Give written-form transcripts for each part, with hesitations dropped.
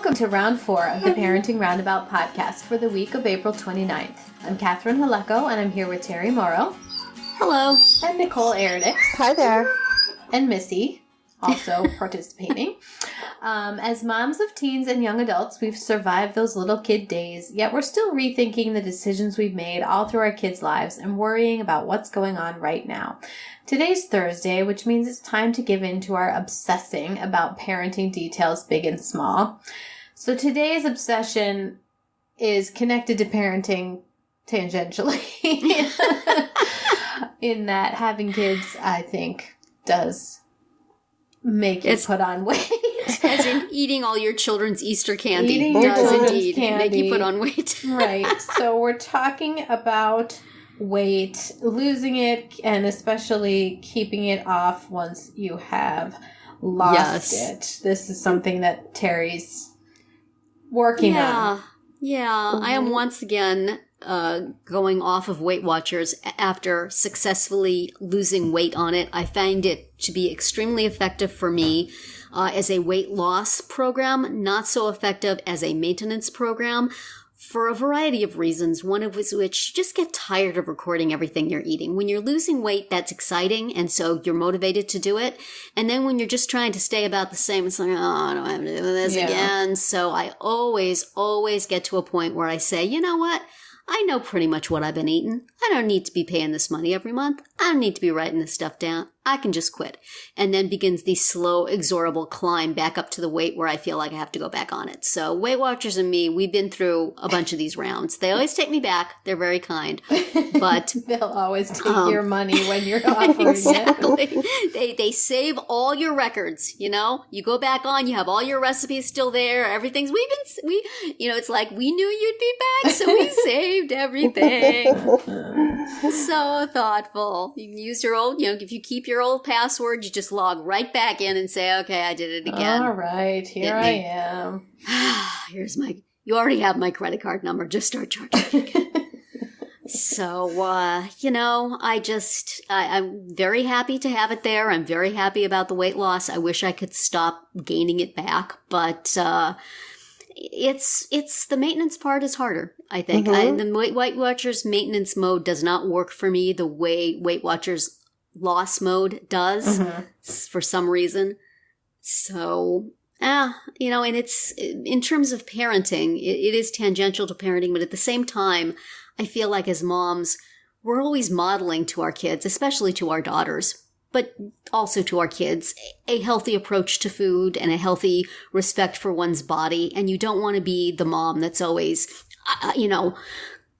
Welcome to round 4 of the Parenting Roundabout podcast for the week of April 29th. I'm Catherine Haleko, and I'm here with Terry Morrow. Hello. And Nicole Eredix. Hi there. And Missy, also participating. As moms of teens and young adults, we've survived those little kid days, yet we're still rethinking the decisions we've made all through our kids' lives and worrying about what's going on right now. Today's Thursday, which means it's time to give in to our obsessing about parenting details big and small. So today's obsession is connected to parenting tangentially in that having kids, I think, does make you put on weight. As in eating all your children's Easter candy. Eating your does children's indeed candy. Make you put on weight. Right. So we're talking about weight, losing it, and especially keeping it off once you have lost it. This is something that Terry's working on. Yeah. Mm-hmm. I am once again going off of WeightWatchers after successfully losing weight on it. I find it to be extremely effective for me as a weight loss program, not so effective as a maintenance program for a variety of reasons, one of which you just get tired of recording everything you're eating. When you're losing weight, that's exciting, and so you're motivated to do it. And then when you're just trying to stay about the same, it's like, oh, I don't have to do this again. So I always get to a point where I say, you know what? I know pretty much what I've been eating. I don't need to be paying this money every month. I don't need to be writing this stuff down. I can just quit. And then begins the slow, inexorable climb back up to the weight where I feel like I have to go back on it. So Weight Watchers and me, we've been through a bunch of these rounds. They always take me back. They're very kind. But they'll always take your money when you're offering it. They save all your records, you know? You go back on, you have all your recipes still there. Everything's, it's like, we knew you'd be back, so we saved everything. So thoughtful. You can use your old, if you keep your old password, you just log right back in and say, okay, I did it again. All right, here I am. You already have my credit card number. Just start charging again. So, I'm very happy to have it there. I'm very happy about the weight loss. I wish I could stop gaining it back, but it's the maintenance part is harder, I think. Mm-hmm. The Weight Watchers maintenance mode does not work for me the way Weight Watchers loss mode does for some reason. So, and it's, in terms of parenting, it is tangential to parenting, but at the same time, I feel like as moms, we're always modeling to our kids, especially to our daughters, but also to our kids, a healthy approach to food and a healthy respect for one's body. And you don't want to be the mom that's always,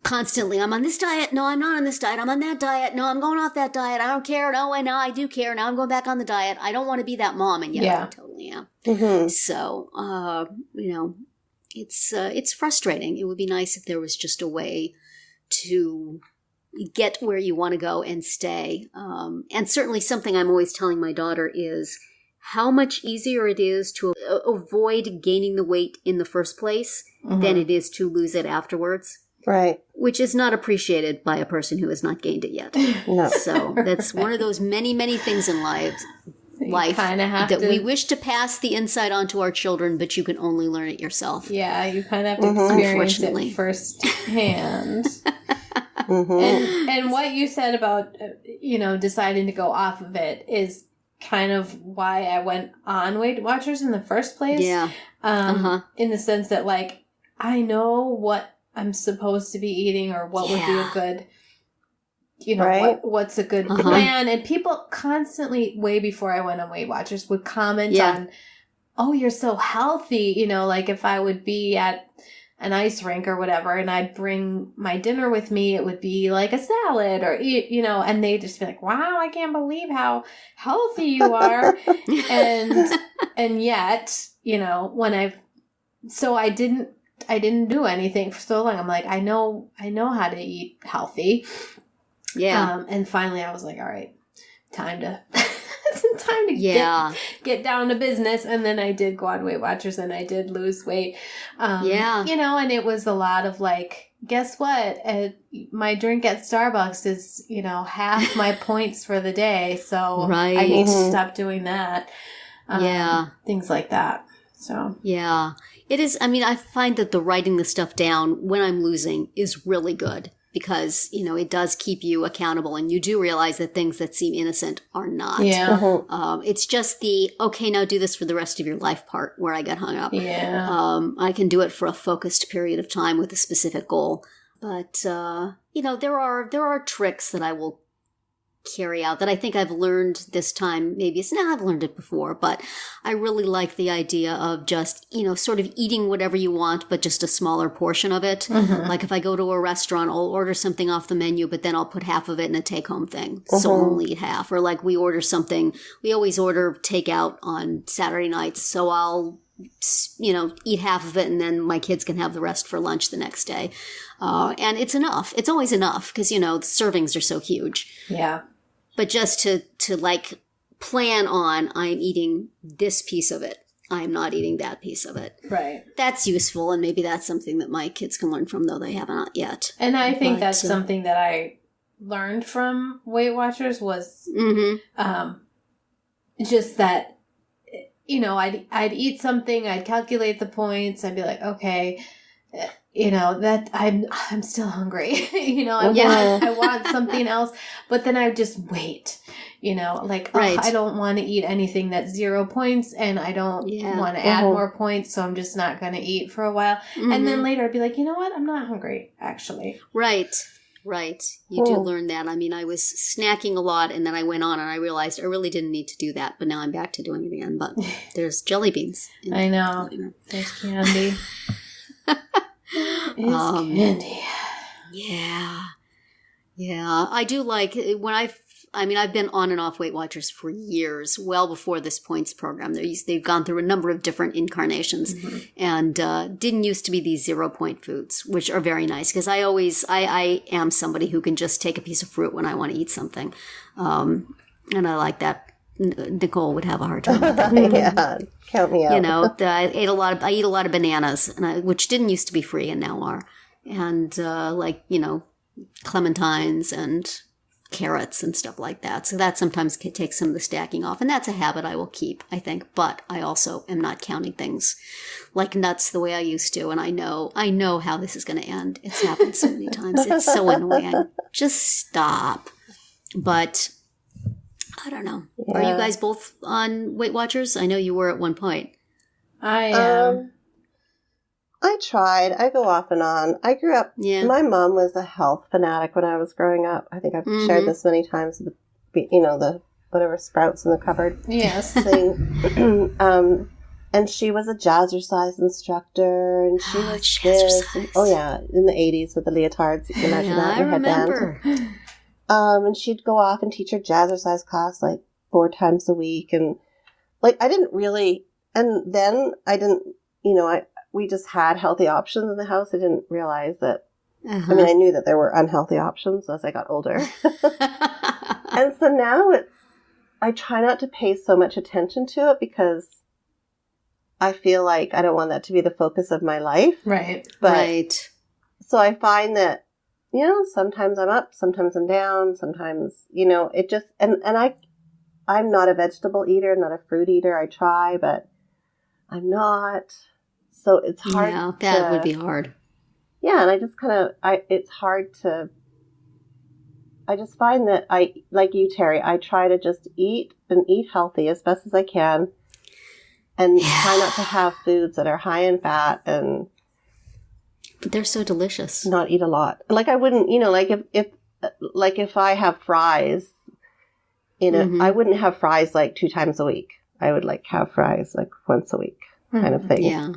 constantly, I'm on this diet. No, I'm not on this diet. I'm on that diet. No, I'm going off that diet. I don't care. No, and now I do care. Now I'm going back on the diet. I don't want to be that mom. And I totally am. Mm-hmm. So, it's frustrating. It would be nice if there was just a way to get where you want to go and stay. And certainly something I'm always telling my daughter is how much easier it is to avoid gaining the weight in the first place than it is to lose it afterwards. Right. Which is not appreciated by a person who has not gained it yet. No. So that's one of those many, many things in life that we wish to pass the insight on to our children, but you can only learn it yourself. Yeah, you kind of have to experience it firsthand. And what you said about, deciding to go off of it is kind of why I went on Weight Watchers in the first place. Yeah. In the sense that, I know what I'm supposed to be eating or what would be a good, what's a good plan. And people constantly, way before I went on Weight Watchers, would comment on, oh, you're so healthy. If I would be at an ice rink or whatever and I'd bring my dinner with me, it would be like a salad or, and they'd just be like, wow, I can't believe how healthy you are. and yet, so I didn't do anything for so long. I'm like, I know how to eat healthy. Yeah. And finally I was like, all right, time to get down to business. And then I did go on Weight Watchers and I did lose weight. And it was a lot of guess what? My drink at Starbucks is, half my points for the day. So I need to stop doing that. Things like that. So Yeah, it is. I mean, I find that the writing the stuff down when I'm losing is really good because, it does keep you accountable and you do realize that things that seem innocent are not. yeah. It's just the, okay, now do this for the rest of your life part where I get hung up. Yeah. I can do it for a focused period of time with a specific goal. But, there are tricks that I will carry out that I think I've learned this time. Maybe I've learned it before, but I really like the idea of just, sort of eating whatever you want, but just a smaller portion of it. Mm-hmm. Like if I go to a restaurant, I'll order something off the menu, but then I'll put half of it in a take-home thing. So I'll only eat half. Or like we always order takeout on Saturday nights. So I'll eat half of it and then my kids can have the rest for lunch the next day. And it's enough. It's always enough because, the servings are so huge. Yeah. But just to like plan on, I'm eating this piece of it. I'm not eating that piece of it. Right. That's useful. And maybe that's something that my kids can learn from, though they have not yet. And I think that's something that I learned from Weight Watchers was just that, I'd eat something, I'd calculate the points, I'd be like, okay, that I'm still hungry. I want something else, but then I would just wait. Right. I don't want to eat anything that's 0 points, and I don't want to add more points, so I'm just not going to eat for a while. And then later I'd be like, you know what? I'm not hungry, actually. Right. You do learn that. I mean, I was snacking a lot, and then I went on and I realized I really didn't need to do that, but now I'm back to doing it again. But there's jelly beans. I know. There's candy. Candy. Yeah. I do like when I've been on and off Weight Watchers for years, well before this points program. They've gone through a number of different incarnations and didn't used to be these 0 point foods, which are very nice because I am somebody who can just take a piece of fruit when I want to eat something. And I like that. Nicole would have a hard time with that. Yeah, count me out. I eat a lot of bananas, which didn't used to be free and now are, and clementines and carrots and stuff like that. So that sometimes takes some of the stacking off, and that's a habit I will keep, I think. But I also am not counting things like nuts the way I used to, and I know how this is going to end. It's happened so many times. It's so annoying. Just stop. But I don't know. Yeah. Are you guys both on Weight Watchers? I know you were at one point. I am. I tried. I go off and on. I grew up, my mom was a health fanatic when I was growing up. I think I've shared this many times, the whatever sprouts in the cupboard yes. thing. And she was a jazzercise instructor, and she was this. And, in the 80s with the leotards. You can imagine that in her remember. Headband. And she'd go off and teach her jazzercise class like 4 times a week. And like, I didn't really, and then I didn't, we just had healthy options in the house. I didn't realize that, I mean, I knew that there were unhealthy options as I got older. And so now I try not to pay so much attention to it because I feel like I don't want that to be the focus of my life. Right. But, so I find that, sometimes I'm up, sometimes I'm down, sometimes, it just, and I'm not a vegetable eater, not a fruit eater. I try, but I'm not. So it's hard. Yeah, that would be hard. Yeah. And I just it's hard to, I just find that like you, Terry, I try to just eat healthy as best as I can and try not to have foods that are high in fat and. But they're so delicious. Not eat a lot. Like I wouldn't, if I have fries, I wouldn't have fries like 2 times a week. I would like have fries like once a week kind of thing. Yeah.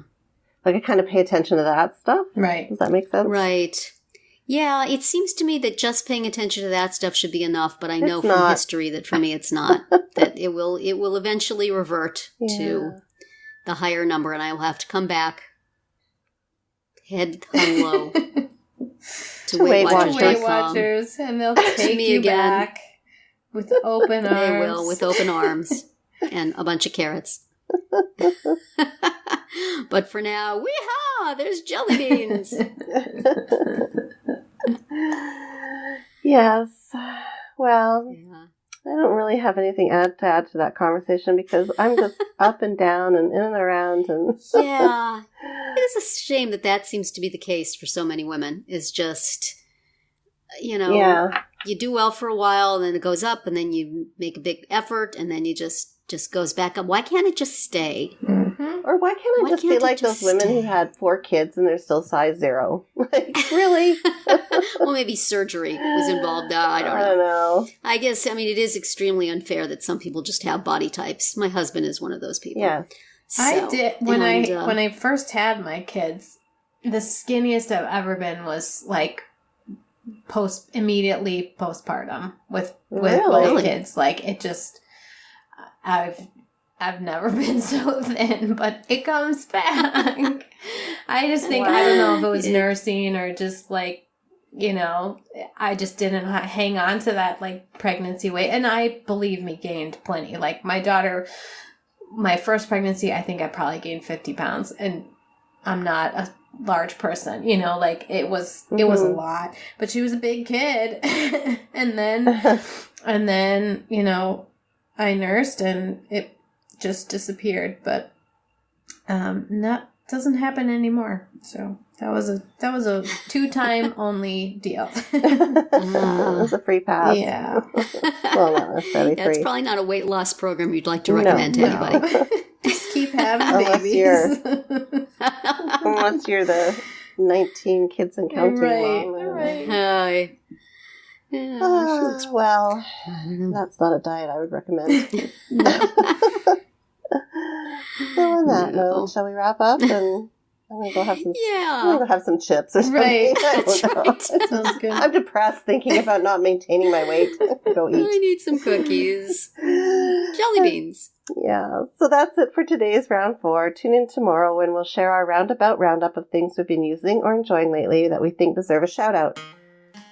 Like I kind of pay attention to that stuff. Right. Does that make sense? Right. Yeah, it seems to me that just paying attention to that stuff should be enough, but I know from history that for me it's not. That it will eventually revert to the higher number and I will have to come back head hung low to Weight Watchers, and they'll take you again. Back with open arms. They will, with open arms and a bunch of carrots. But for now, wee-haw, there's jelly beans. Yes. Well, I don't really have anything to add to that conversation because I'm just up and down and in and around. And Yeah. It is a shame that seems to be the case for so many women, is just, you do well for a while, and then it goes up, and then you make a big effort, and then you just goes back up. Why can't it just stay? Mm-hmm. Or why can't it just be like those women who had 4 kids and they're still size 0? Like, really? Well, maybe surgery was involved. I don't know. I guess, it is extremely unfair that some people just have body types. My husband is one of those people. Yeah. So, I did, when I first had my kids, the skinniest I've ever been was like immediately postpartum with both kids. Like, it just, I've never been so thin, but it comes back. I just think, I don't know if it was nursing or just like, I just didn't hang on to that like pregnancy weight. And I, believe me, gained plenty. Like my daughter, my first pregnancy, I think I probably gained 50 pounds, and I'm not a large person, like it was a lot, but she was a big kid. and then, I nursed and it just disappeared, but doesn't happen anymore. So that was a 2-time only deal. It was a free pass. Yeah. Well, not necessarily free. That's probably not a weight loss program you'd like to recommend to anybody. Just keep having babies. Unless you're the 19 kids and counting mom. Right. Well, that's not a diet I would recommend. So on that note, shall we wrap up? And I'm gonna go have some. Yeah. I'm gonna go have some chips or something. Right. That's right. Sounds good. I'm depressed thinking about not maintaining my weight. Go eat. I need some cookies. Jelly beans. Yeah. So that's it for today's round 4. Tune in tomorrow when we'll share our roundup of things we've been using or enjoying lately that we think deserve a shout out.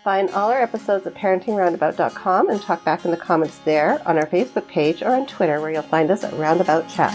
Find all our episodes at parentingroundabout.com and talk back in the comments there, on our Facebook page, or on Twitter, where you'll find us at Roundabout Chat.